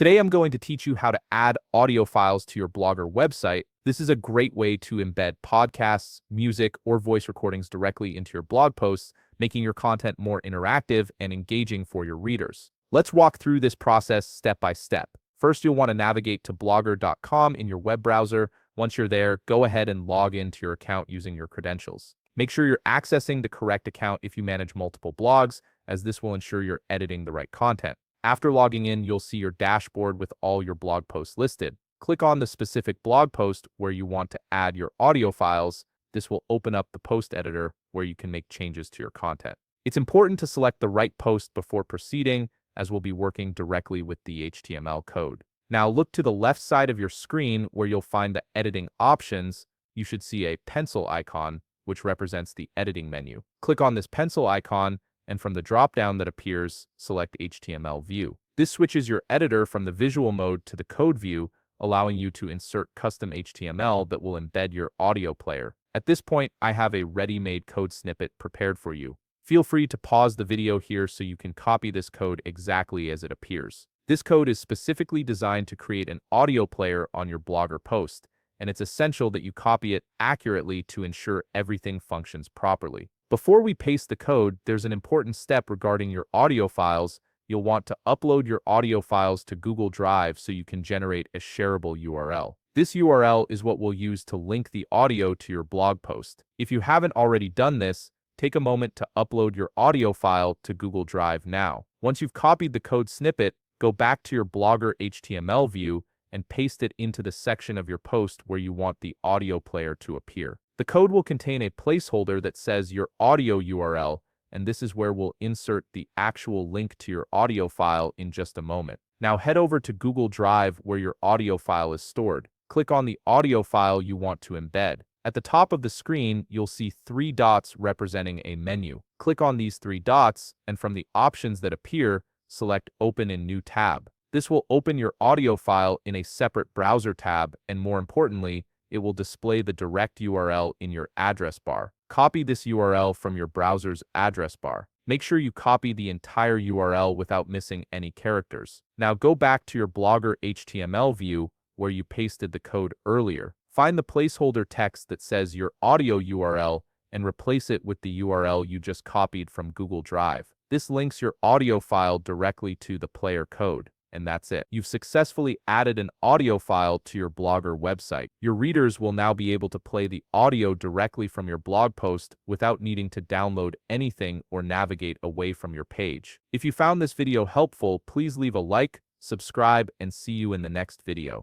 Today I'm going to teach you how to add audio files to your Blogger website. This is a great way to embed podcasts, music, or voice recordings directly into your blog posts, making your content more interactive and engaging for your readers. Let's walk through this process step by step. First, you'll want to navigate to blogger.com in your web browser. Once you're there, go ahead and log into your account using your credentials. Make sure you're accessing the correct account if you manage multiple blogs, as this will ensure you're editing the right content. After logging in, you'll see your dashboard with all your blog posts listed. Click on the specific blog post where you want to add your audio files. This will open up the post editor where you can make changes to your content. It's important to select the right post before proceeding, as we'll be working directly with the HTML code. Now look to the left side of your screen where you'll find the editing options. You should see a pencil icon, which represents the editing menu. Click on this pencil icon, and from the drop-down that appears, select HTML view. This switches your editor from the visual mode to the code view, allowing you to insert custom HTML that will embed your audio player. At this point, I have a ready-made code snippet prepared for you. Feel free to pause the video here so you can copy this code exactly as it appears. This code is specifically designed to create an audio player on your Blogger post, and it's essential that you copy it accurately to ensure everything functions properly. Before we paste the code, there's an important step regarding your audio files. You'll want to upload your audio files to Google Drive so you can generate a shareable URL. This URL is what we'll use to link the audio to your blog post. If you haven't already done this, take a moment to upload your audio file to Google Drive now. Once you've copied the code snippet, go back to your Blogger HTML view and paste it into the section of your post where you want the audio player to appear. The code will contain a placeholder that says your audio URL, and this is where we'll insert the actual link to your audio file in just a moment. Now head over to Google Drive where your audio file is stored. Click on the audio file you want to embed. At the top of the screen, you'll see 3 dots representing a menu. Click on these 3 dots, and from the options that appear, select Open in New tab. This will open your audio file in a separate browser tab, and more importantly, it will display the direct URL in your address bar. Copy this URL from your browser's address bar. Make sure you copy the entire URL without missing any characters. Now go back to your Blogger HTML view where you pasted the code earlier. Find the placeholder text that says your audio URL and replace it with the URL you just copied from Google Drive. This links your audio file directly to the player code. And that's it. You've successfully added an audio file to your Blogger website. Your readers will now be able to play the audio directly from your blog post without needing to download anything or navigate away from your page. If you found this video helpful, please leave a like, subscribe, and see you in the next video.